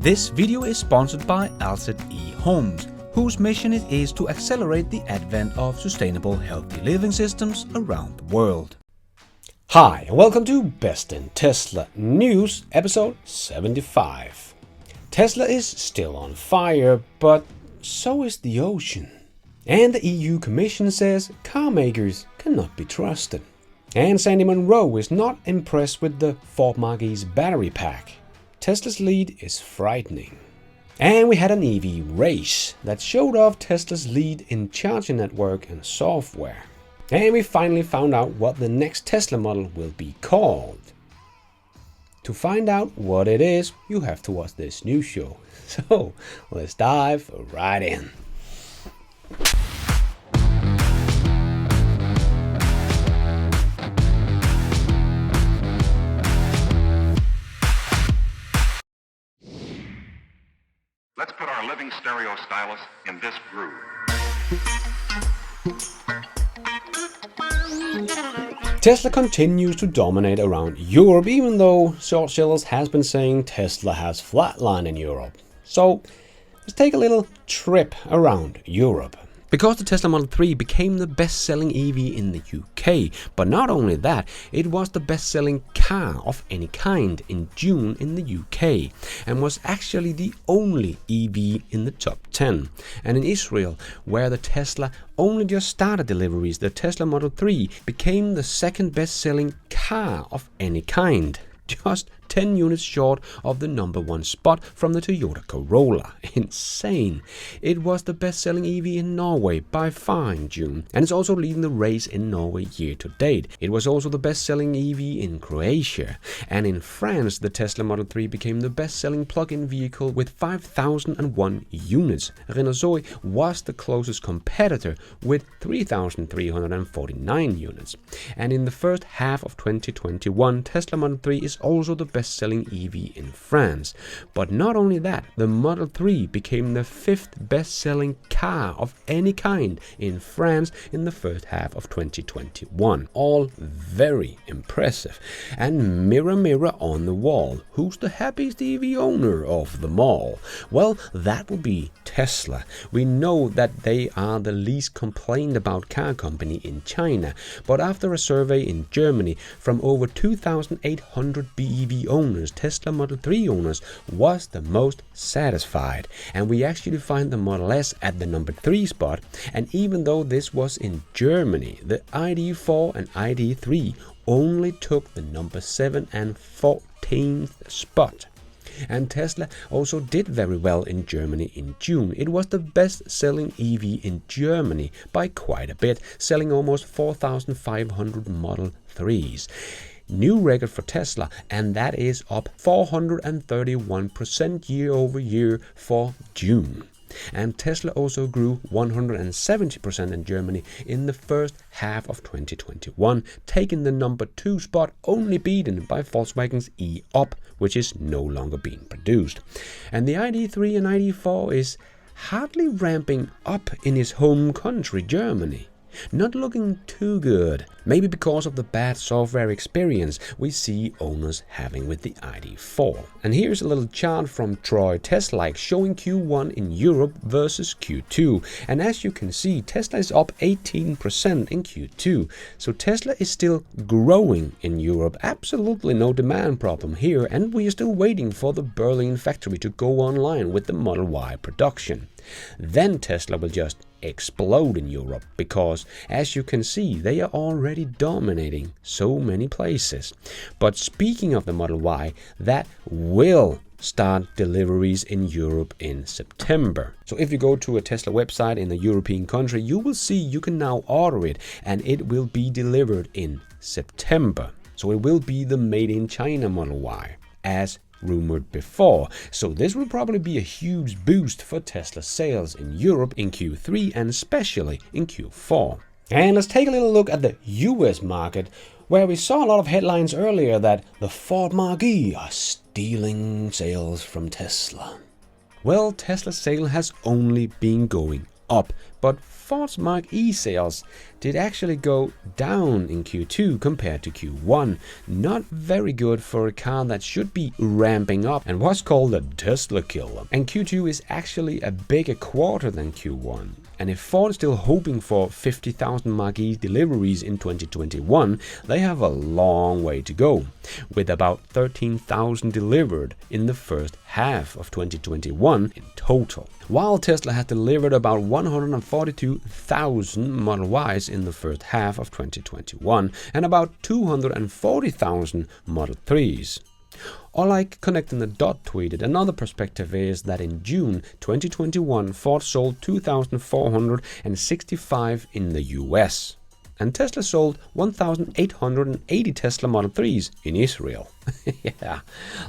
This video is sponsored by Alset Ehome, whose mission it is to accelerate the advent of sustainable, healthy living systems around the world. Hi, and welcome to Best in Tesla News, episode 75. Tesla is still on fire, but so is the ocean. And the EU Commission says car makers cannot be trusted. And Sandy Munro is not impressed with the Ford Mach E's battery pack. Tesla's lead is frightening. And we had an EV race that showed off Tesla's lead in charging network and software. And we finally found out what the next Tesla model will be called. To find out what it is, you have to watch this news show. So let's dive right in. Let's put our living stereo stylus in this groove. Tesla continues to dominate around Europe, even though short sellers has been saying Tesla has flatlined in Europe. So let's take a little trip around Europe. Because the Tesla Model 3 became the best-selling EV in the UK, but not only that, it was the best-selling car of any kind in June in the UK, and was actually the only EV in the top 10. And in Israel, where the Tesla only just started deliveries, the Tesla Model 3 became the second best-selling car of any kind, just 10 units short of the #1 spot from the Toyota Corolla. Insane. It was the best-selling EV in Norway by far in June, and it's also leading the race in Norway year to date. It was also the best-selling EV in Croatia, and in France the Tesla Model 3 became the best-selling plug-in vehicle with 5,001 units. Renault Zoe was the closest competitor with 3,349 units. And in the first half of 2021, Tesla Model 3 is also the best-selling EV in France. But not only that, the Model 3 became the 5th best-selling car of any kind in France in the first half of 2021. All very impressive. And mirror, mirror on the wall, who's the happiest EV owner of them all? Well, that would be Tesla. We know that they are the least complained about car company in China, but after a survey in Germany from over 2,800 BEV owners, Tesla Model 3 owners was the most satisfied. And we actually find the Model S at the #3 spot, and even though this was in Germany, the ID4 and ID3 only took the #7 and 14th spot. And Tesla also did very well in Germany in June. It was the best-selling EV in Germany by quite a bit, selling almost 4,500 Model 3s. New record for Tesla, and that is up 431% year over year for June. And Tesla also grew 170% in Germany in the first half of 2021, taking the #2 spot, only beaten by Volkswagen's E-Up, which is no longer being produced. And the ID3 and ID4 is hardly ramping up in his home country, Germany. Not looking too good, maybe because of the bad software experience we see owners having with the ID4. And here's a little chart from Troy Tesla showing Q1 in Europe versus Q2. And as you can see, Tesla is up 18% in Q2. So Tesla is still growing in Europe. Absolutely no demand problem here, and we are still waiting for the Berlin factory to go online with the Model Y production. Then Tesla will just explode in Europe because, as you can see, they are already dominating so many places. But speaking of the Model Y, that will start deliveries in Europe in September. So if you go to a Tesla website in a European country, you will see you can now order it, and it will be delivered in September. So it will be the made in China Model Y, as rumored before. So this will probably be a huge boost for Tesla sales in Europe in Q3 and especially in Q4. And let's take a little look at the US market, where we saw a lot of headlines earlier that the Ford Mach E are stealing sales from Tesla. Well, Tesla's sale has only been going up, but Ford's Mach E sales did actually go down in Q2 compared to Q1. Not very good for a car that should be ramping up and was called a Tesla killer. And Q2 is actually a bigger quarter than Q1. And if Ford is still hoping for 50,000 Mach E deliveries in 2021, they have a long way to go, with about 13,000 delivered in the first half of 2021 in total. While Tesla has delivered about 142,000 Model Ys in the first half of 2021 and about 240,000 Model 3s. Or like Connecting the Dot tweeted, another perspective is that in June 2021 Ford sold 2,465 in the US. And Tesla sold 1,880 Tesla Model 3s in Israel. Yeah,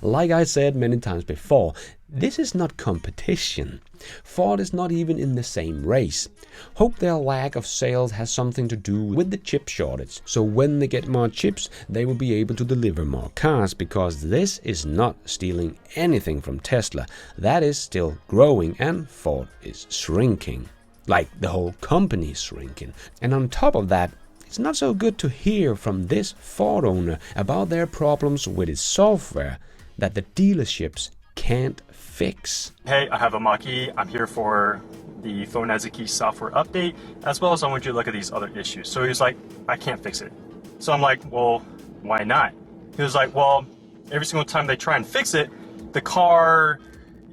like I said many times before, this is not competition. Ford is not even in the same race. Hope their lack of sales has something to do with the chip shortage. So when they get more chips, they will be able to deliver more cars, because this is not stealing anything from Tesla. That is still growing and Ford is shrinking. Like the whole company is shrinking. And on top of that, it's not so good to hear from this Ford owner about their problems with its software that the dealerships can't fix. Hey, I have a Mach E. I'm here for the Phone as a Key software update, as well as I want you to look at these other issues. So he was like, I can't fix it. So I'm like, well, why not? He was like, well, every single time they try and fix it, the car,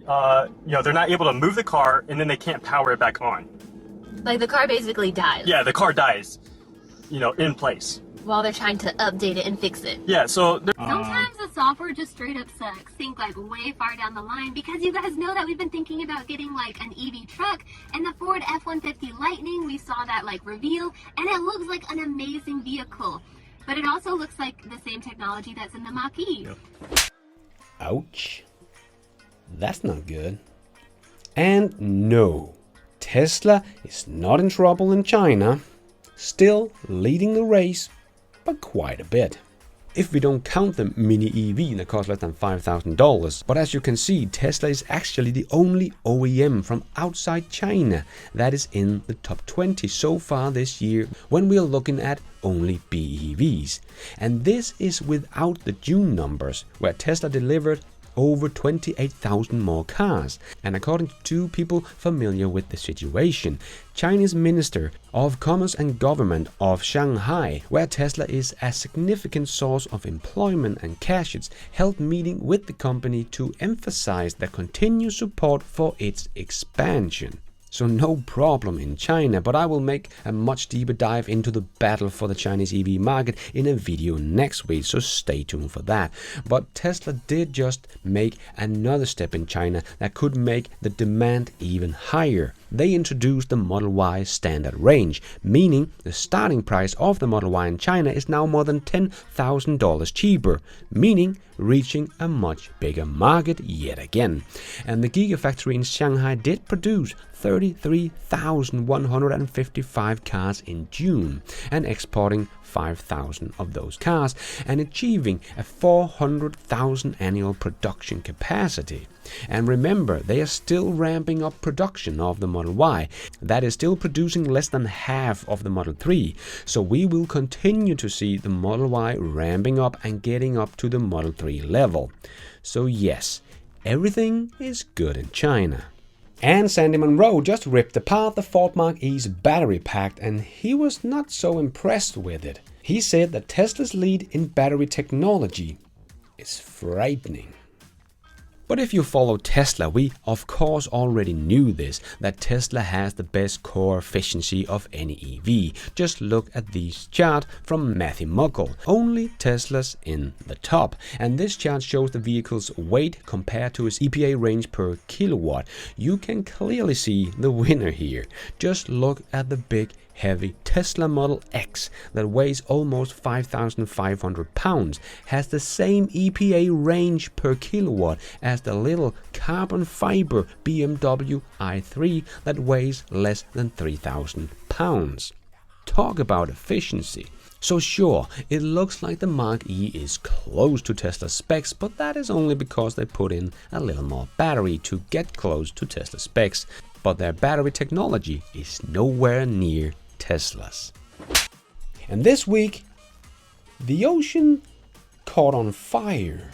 they're not able to move the car, and then they can't power it back on. Like the car basically dies. Yeah, the car dies, in place. While they're trying to update it and fix it. Yeah, so... Sometimes the software just straight up sucks. Think like way far down the line, because you guys know that we've been thinking about getting like an EV truck, and the Ford F-150 Lightning, we saw that like reveal, and it looks like an amazing vehicle. But it also looks like the same technology that's in the Mach E. Yep. Ouch. That's not good. And no, Tesla is not in trouble in China. Still leading the race, but quite a bit. If we don't count the mini EV that costs less than $5,000. But as you can see, Tesla is actually the only OEM from outside China that is in the top 20 so far this year, when we are looking at only BEVs. And this is without the June numbers, where Tesla delivered over 28,000 more cars. And according to two people familiar with the situation, Chinese Minister of Commerce and Government of Shanghai, where Tesla is a significant source of employment and cash, it's held meeting with the company to emphasize their continued support for its expansion. So no problem in China, but I will make a much deeper dive into the battle for the Chinese EV market in a video next week, so stay tuned for that. But Tesla did just make another step in China that could make the demand even higher. They introduced the Model Y standard range, meaning the starting price of the Model Y in China is now more than $10,000 cheaper, meaning reaching a much bigger market yet again. And the Gigafactory in Shanghai did produce 33,155 cars in June and exporting 5,000 of those cars and achieving a 400,000 annual production capacity. And remember, they are still ramping up production of the Model Y. That is still producing less than half of the Model 3. So we will continue to see the Model Y ramping up and getting up to the Model 3 level. So yes, everything is good in China. And Sandy Munro just ripped apart the Ford Mach E's battery pack, and he was not so impressed with it. He said that Tesla's lead in battery technology is frightening. But if you follow Tesla, we of course already knew this, that Tesla has the best core efficiency of any EV. Just look at this chart from Matthew Muckle. Only Tesla's in the top. And this chart shows the vehicle's weight compared to its EPA range per kilowatt. You can clearly see the winner here. Just look at the big heavy Tesla Model X that weighs almost 5,500 pounds, has the same EPA range per kilowatt as the little carbon fiber BMW i3 that weighs less than 3,000 pounds. Talk about efficiency. So sure, it looks like the Mach E is close to Tesla specs, but that is only because they put in a little more battery to get close to Tesla specs. but their battery technology is nowhere near Tesla's. And this week, the ocean caught on fire.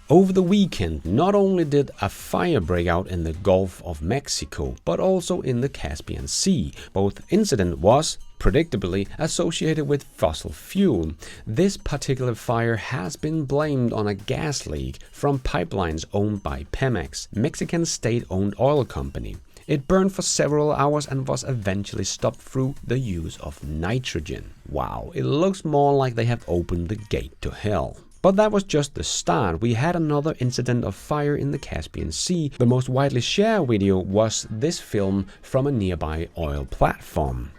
Over the weekend, not only did a fire break out in the Gulf of Mexico, but also in the Caspian Sea. Both incident was, predictably, associated with fossil fuel. This particular fire has been blamed on a gas leak from pipelines owned by Pemex, Mexican state-owned oil company. It burned for several hours and was eventually stopped through the use of nitrogen. Wow, it looks more like they have opened the gate to hell. But that was just the start. We had another incident of fire in the Caspian Sea. The most widely shared video was this film from a nearby oil platform.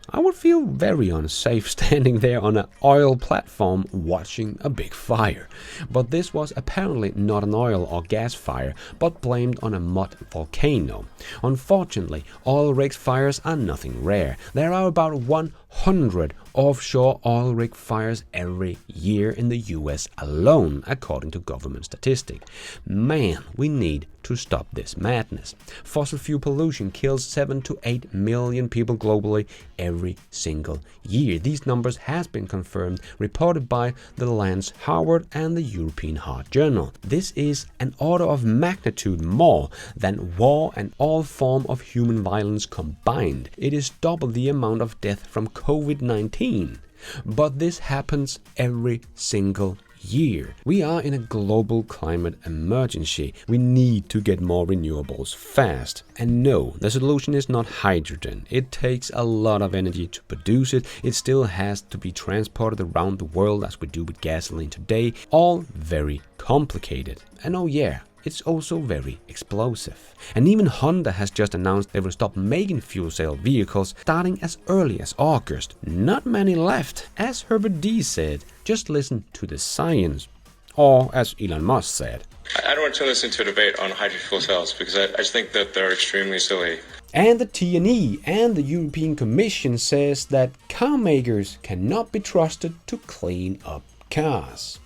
I would feel very unsafe standing there on an oil platform watching a big fire. But this was apparently not an oil or gas fire, but blamed on a mud volcano. Unfortunately, oil rig fires are nothing rare. There are about 100 offshore oil rig fires every year in the US alone, according to government statistics. Man, we need to stop this madness. Fossil fuel pollution kills 7 to 8 million people globally every single year. These numbers has been confirmed, reported by the Lance Howard and the European Heart Journal. This is an order of magnitude more than war and all form of human violence combined. It is double the amount of death from COVID-19. But this happens every single year. We are in a global climate emergency. We need to get more renewables fast. And no, the solution is not hydrogen. It takes a lot of energy to produce it. It still has to be transported around the world as we do with gasoline today. All very complicated. And oh yeah, it's also very explosive. And even Honda has just announced they will stop making fuel cell vehicles starting as early as August. Not many left. As Herbert D said, just listen to the science. Or as Elon Musk said, I don't want to listen to a debate on hydrogen fuel cells because I just think that they're extremely silly. And the T&E and the European Commission says that car makers cannot be trusted to clean up cars.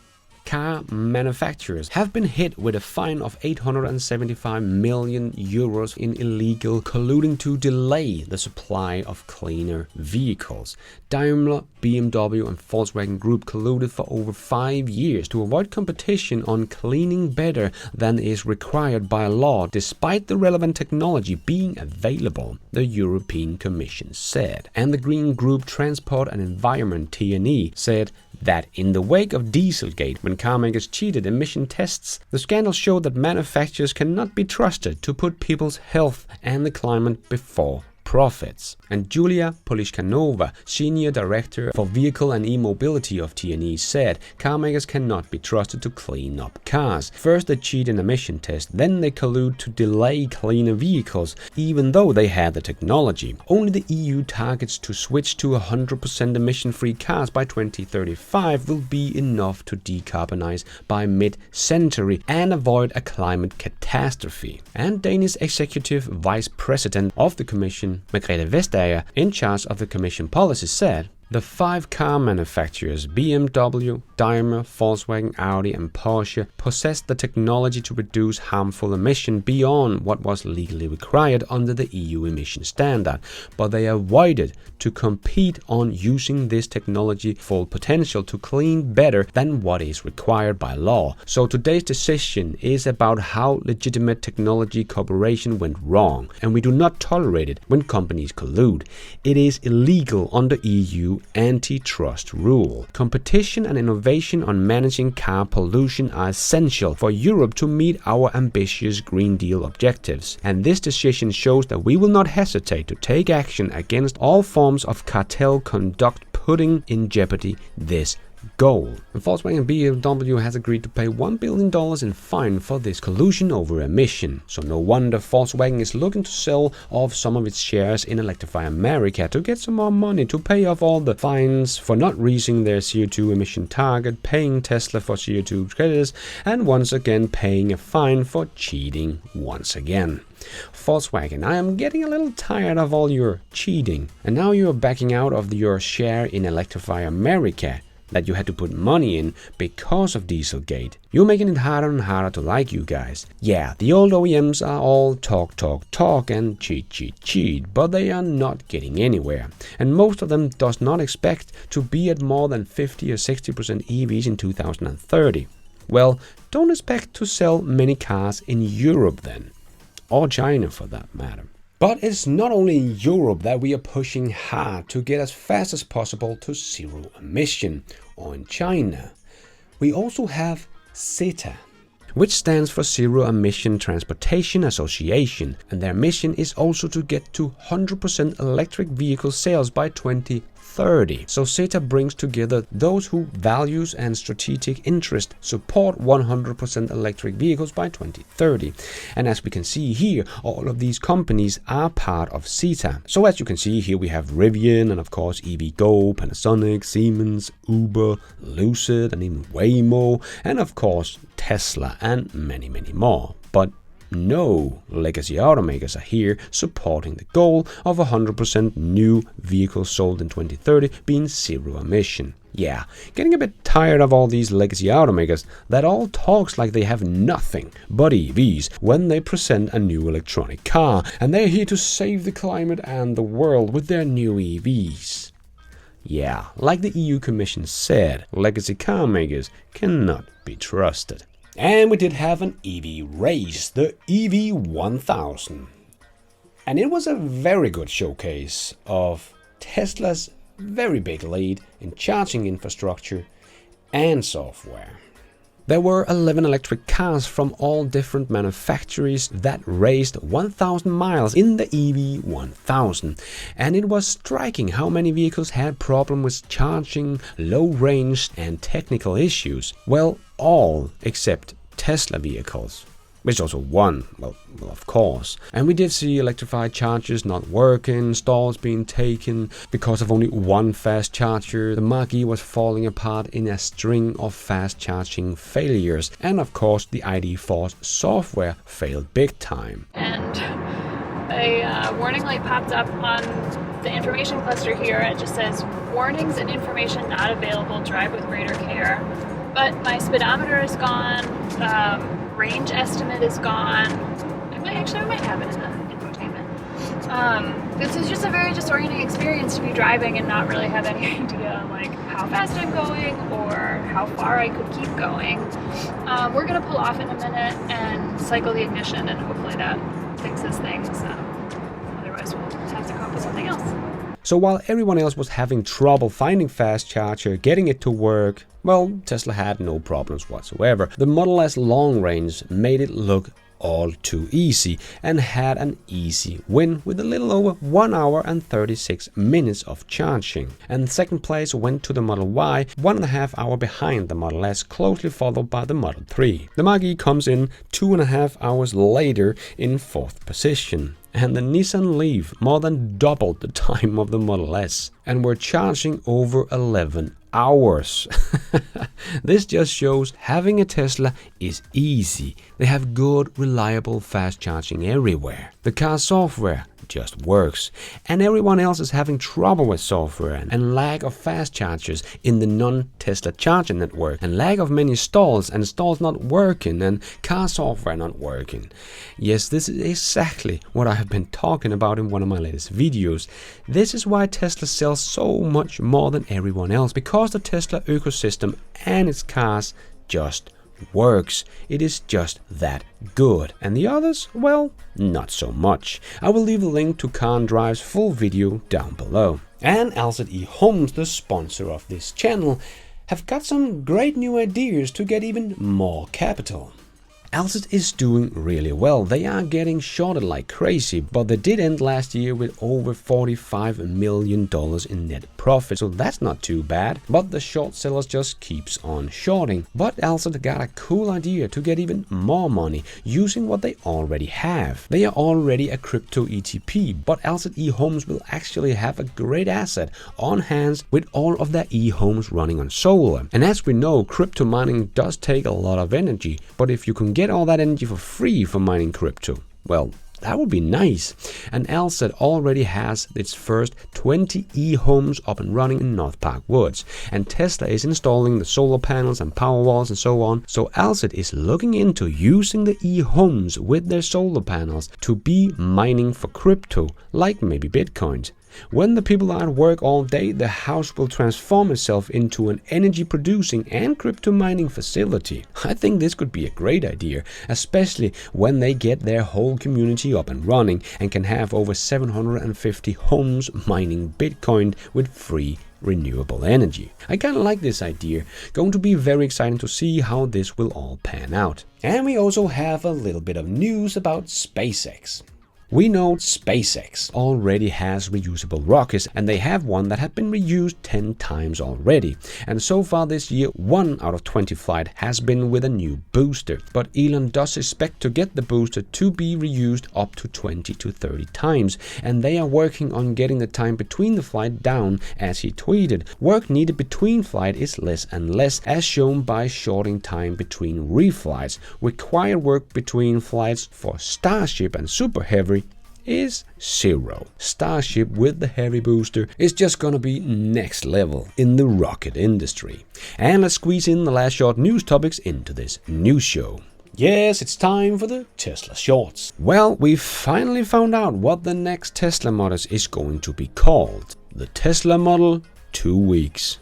Car manufacturers have been hit with a fine of 875 million euros in illegal colluding to delay the supply of cleaner vehicles. Daimler, BMW and Volkswagen Group colluded for over 5 years to avoid competition on cleaning better than is required by law, despite the relevant technology being available, the European Commission said. And the Green Group Transport and Environment T&E said that in the wake of Dieselgate, when carmakers cheated emission tests, the scandal showed that manufacturers cannot be trusted to put people's health and the climate before profits. And Julia Polishkanova, Senior Director for Vehicle and E-Mobility of T&E, said carmakers cannot be trusted to clean up cars. First they cheat in emission tests, then they collude to delay cleaner vehicles, even though they had the technology. Only the EU targets to switch to 100% emission-free cars by 2035 will be enough to decarbonize by mid-century and avoid a climate catastrophe. And Danish Executive Vice President of the Commission, Margrethe Vestager, in charge of the Commission policy, said, the 5 car manufacturers BMW, Daimler, Volkswagen, Audi and Porsche possess the technology to reduce harmful emission beyond what was legally required under the EU emission standard, but they avoided to compete on using this technology full potential to clean better than what is required by law. So today's decision is about how legitimate technology cooperation went wrong, and we do not tolerate it when companies collude. It is illegal under EU antitrust rule. Competition and innovation on managing car pollution are essential for Europe to meet our ambitious Green Deal objectives, and this decision shows that we will not hesitate to take action against all forms of cartel conduct putting in jeopardy this goal. And Volkswagen BMW has agreed to pay $1 billion in fine for this collusion over emission. So no wonder Volkswagen is looking to sell off some of its shares in Electrify America to get some more money to pay off all the fines for not reaching their CO2 emission target, paying Tesla for CO2 credits, and once again paying a fine for cheating once again. Volkswagen, I am getting a little tired of all your cheating, and now you are backing out of your share in Electrify America. that you had to put money in because of Dieselgate. You're making it harder and harder to like you guys. Yeah, the old OEMs are all talk and cheat, but they are not getting anywhere. And most of them does not expect to be at more than 50 or 60% EVs in 2030. Well, don't expect to sell many cars in Europe then. Or China for that matter. But it's not only in Europe that we are pushing hard to get as fast as possible to zero emission, or in China. We also have ZETA, which stands for Zero Emission Transportation Association, and their mission is also to get to 100% electric vehicle sales by 2030. So ZETA brings together those who values and strategic interest support 100% electric vehicles by 2030. And as we can see here, all of these companies are part of ZETA. So as you can see here, we have Rivian and of course EVgo, Panasonic, Siemens, Uber, Lucid, and even Waymo, and of course Tesla and many more. But no legacy automakers are here supporting the goal of 100% new vehicles sold in 2030 being zero emission. Yeah, getting a bit tired of all these legacy automakers that all talks like they have nothing but EVs when they present a new electronic car, and they're here to save the climate and the world with their new EVs. Yeah, like the EU Commission said, legacy car makers cannot be trusted. And we did have an EV race, the EV1000. And it was a very good showcase of Tesla's very big lead in charging infrastructure and software. There were 11 electric cars from all different manufacturers that raced 1,000 miles in the EV1000. And it was striking how many vehicles had problems with charging, low range and technical issues. Well, all except Tesla vehicles, which also won, well, of course. And we did see electrified chargers not working, stalls being taken because of only one fast charger. The Mach E was falling apart in a string of fast charging failures. And of course, the ID Force software failed big time. And a warning light popped up on the information cluster here. It just says, warnings and information not available, drive with greater care. But my speedometer is gone, range estimate is gone. I might have it in the infotainment. This is just a very disorienting experience to be driving and not really have any idea like how fast I'm going or how far I could keep going. We're gonna pull off in a minute and cycle the ignition, and hopefully that fixes things. Otherwise we'll have to come up with something else. So while everyone else was having trouble finding fast charger, getting it to work, well, Tesla had no problems whatsoever. The Model S long range made it look all too easy and had an easy win with a little over 1 hour and 36 minutes of charging. And second place went to the Model Y, 1.5 hours behind the Model S, closely followed by the Model 3. The Mach E comes in 2.5 hours later in fourth position. And the Nissan Leaf more than doubled the time of the Model S and were charging over 11 hours. This just shows having a Tesla is easy. They have good, reliable, fast charging everywhere. The car software just works, and everyone else is having trouble with software and lack of fast chargers in the non-Tesla charging network, and lack of many stalls, and stalls not working, and car software not working. Yes, this is exactly what I have been talking about in one of my latest videos. This is why Tesla sells so much more than everyone else, because the Tesla ecosystem and its cars just works. It is just that good. And the others, well, not so much. I will leave a link to Khan Drive's full video down below. And Alset Ehome, the sponsor of this channel, have got some great new ideas to get even more capital. Alset is doing really well. They are getting shorted like crazy, but they did end last year with over $45 million in net profit, so that's not too bad. But the short sellers just keeps on shorting. But Alset got a cool idea to get even more money using what they already have. They are already a crypto ETP, but Alset Ehomes will actually have a great asset on hands with all of their e-homes running on solar. And as we know, crypto mining does take a lot of energy, but if you can get all that energy for free for mining crypto, well, That would be nice. And Alset already has its first 20 Ehomes up and running in North Park Woods. And Tesla is installing the solar panels and power walls and so on. So Alset is looking into using the Ehomes with their solar panels to be mining for crypto, like maybe Bitcoins. When the people are at work all day, the house will transform itself into an energy producing and crypto mining facility. I think this could be a great idea, especially when they get their whole community up and running and can have over 750 homes mining Bitcoin with free renewable energy. I kind of like this idea. Going to be very exciting to see how this will all pan out. And we also have a little bit of news about SpaceX. We know Spacex already has reusable rockets, and they have one that had been reused 10 times already. And so far this year, 1 out of 20 flights has been with a new booster. But Elon does expect to get the booster to be reused up to 20 to 30 times. And they are working on getting the time between the flight down, as he tweeted. Work needed between flight is less and less, as shown by shorting time between reflights. Required work between flights for Starship and Super Heavy is 0. Starship with the heavy booster is just gonna be next level in the rocket industry. And let's squeeze in the last short news topics into this news show. Yes, it's time for the Tesla Shorts. Well, we finally found out what the next Tesla model is going to be called. The Tesla Model 2 weeks.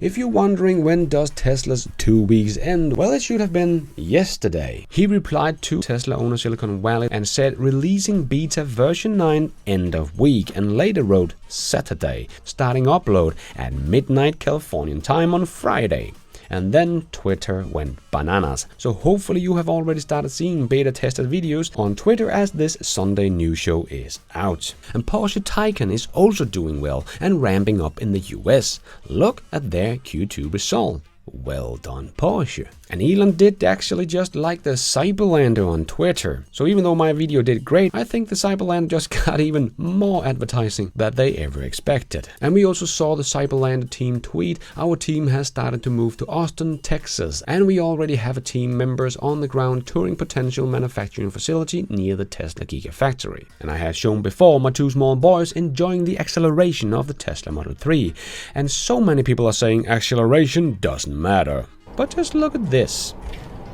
If you're wondering when does Tesla's 2 weeks end, well, it should have been yesterday. He replied to Tesla owner Silicon Valley and said releasing beta version 9 end of week, and later wrote Saturday, starting upload at midnight Californian time on Friday. And then Twitter went bananas. So hopefully you have already started seeing beta tested videos on Twitter as this Sunday news show is out. And Porsche Taycan is also doing well and ramping up in the US. Look at their Q2 result. Well done, Porsche. And Elon did actually just like the Cyberlander on Twitter. So even though my video did great, I think the Cyberlander just got even more advertising than they ever expected. And we also saw the Cyberlander team tweet, our team has started to move to Austin, Texas, and we already have a team members on the ground touring potential manufacturing facility near the Tesla Gigafactory. And I had shown before my 2 small boys enjoying the acceleration of the Tesla Model 3. And so many people are saying acceleration doesn't matter. But just look at this.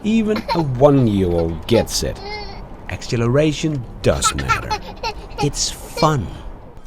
Even a 1-year-old gets it. Acceleration does matter. It's fun.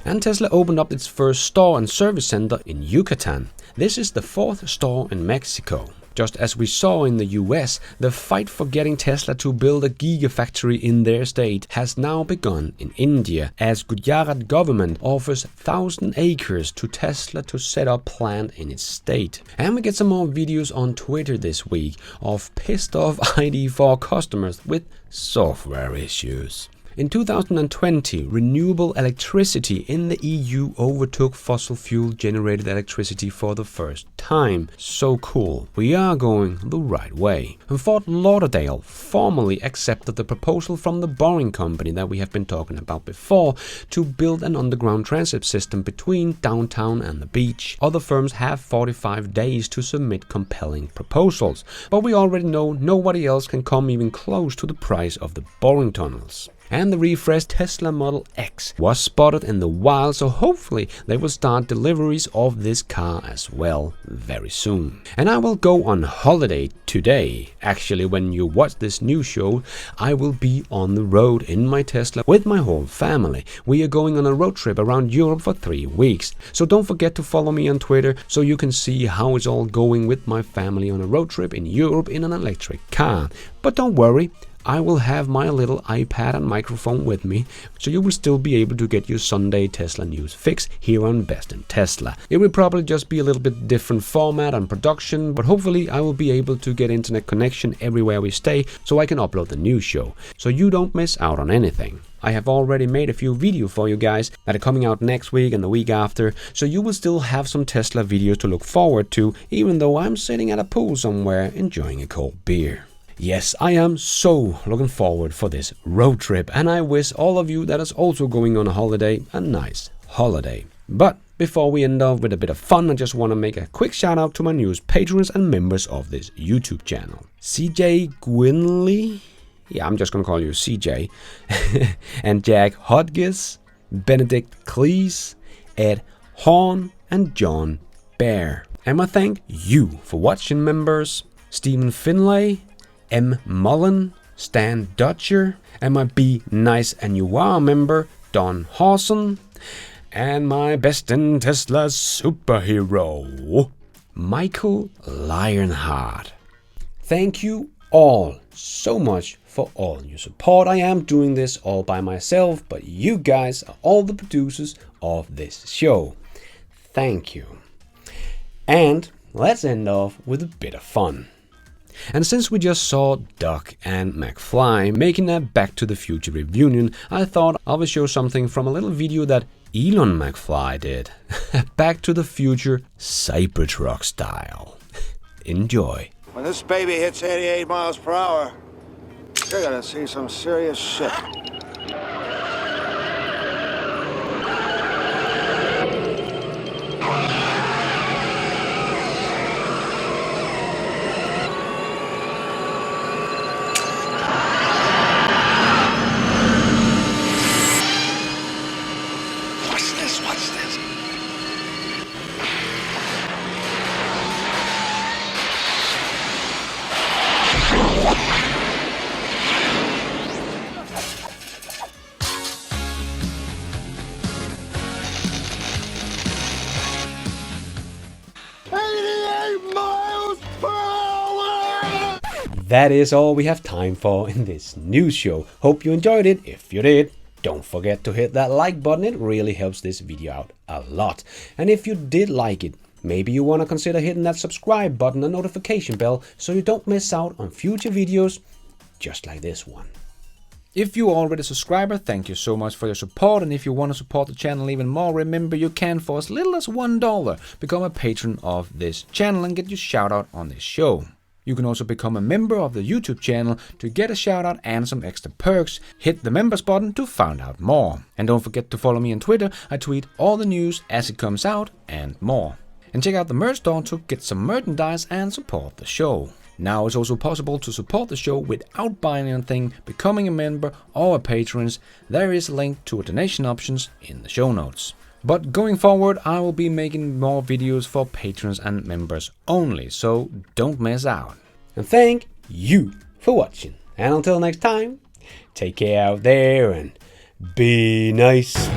And Tesla opened up its first store and service center in Yucatan. This is the 4th store in Mexico. Just as we saw in the US, the fight for getting Tesla to build a gigafactory in their state has now begun in India, as Gujarat government offers 1,000 acres to Tesla to set up plant in its state. And we get some more videos on Twitter this week of pissed off ID4 customers with software issues. In 2020, renewable electricity in the EU overtook fossil fuel generated electricity for the first time. So cool, we are going the right way. And Fort Lauderdale formally accepted the proposal from the Boring Company that we have been talking about before to build an underground transit system between downtown and the beach. Other firms have 45 days to submit compelling proposals, but we already know nobody else can come even close to the price of the Boring tunnels. And the refreshed Tesla Model X was spotted in the wild, so hopefully they will start deliveries of this car as well very soon. And I will go on holiday today. Actually, when you watch this new show, I will be on the road in my Tesla with my whole family. We are going on a road trip around Europe for 3 weeks. So don't forget to follow me on Twitter so you can see how it's all going with my family on a road trip in Europe in an electric car. But don't worry, I will have my little iPad and microphone with me, so you will still be able to get your Sunday Tesla news fix here on Best in Tesla. It will probably just be a little bit different format and production, but hopefully I will be able to get internet connection everywhere we stay, so I can upload the news show, so you don't miss out on anything. I have already made a few videos for you guys that are coming out next week and the week after, so you will still have some Tesla videos to look forward to, even though I'm sitting at a pool somewhere enjoying a cold beer. Yes, I am so looking forward for this road trip, and I wish all of you that is also going on a holiday a nice holiday. But before we end off with a bit of fun, I just want to make a quick shout out to my newest patrons and members of this YouTube channel. CJ Gwynley, yeah, I'm just gonna call you CJ, and Jack Hodges, Benedict Cleese, Ed Horn, and John Bear. And I thank you for watching, members. Stephen Finlay, M. Mullen, Stan Dutcher, and my Be Nice and You Are member, Don Hawson, and my best in Tesla superhero, Michael Lionheart. Thank you all so much for all your support. I am doing this all by myself, but you guys are all the producers of this show. Thank you. And let's end off with a bit of fun. And since we just saw Doc and McFly making a Back to the Future reunion, I thought I would show something from a little video that Elon McFly did. Back to the Future Cybertruck style. Enjoy. When this baby hits 88 miles per hour, you're gonna see some serious shit. What's this? That is all we have time for in this news show. Hope you enjoyed it. If you did, don't forget to hit that like button. It really helps this video out a lot. And if you did like it, maybe you want to consider hitting that subscribe button and notification bell so you don't miss out on future videos just like this one. If you're already a subscriber, thank you so much for your support, and if you want to support the channel even more, remember you can, for as little as $1, become a patron of this channel and get your shout out on this show. You can also become a member of the YouTube channel to get a shout out and some extra perks. Hit the members button to find out more. And don't forget to follow me on Twitter. I tweet all the news as it comes out and more. And check out the merch store to get some merchandise and support the show. Now it's also possible to support the show without buying anything, becoming a member or a patron. There is a link to donation options in the show notes. But going forward, I will be making more videos for patrons and members only, so don't miss out. And thank you for watching. And until next time, take care out there and be nice.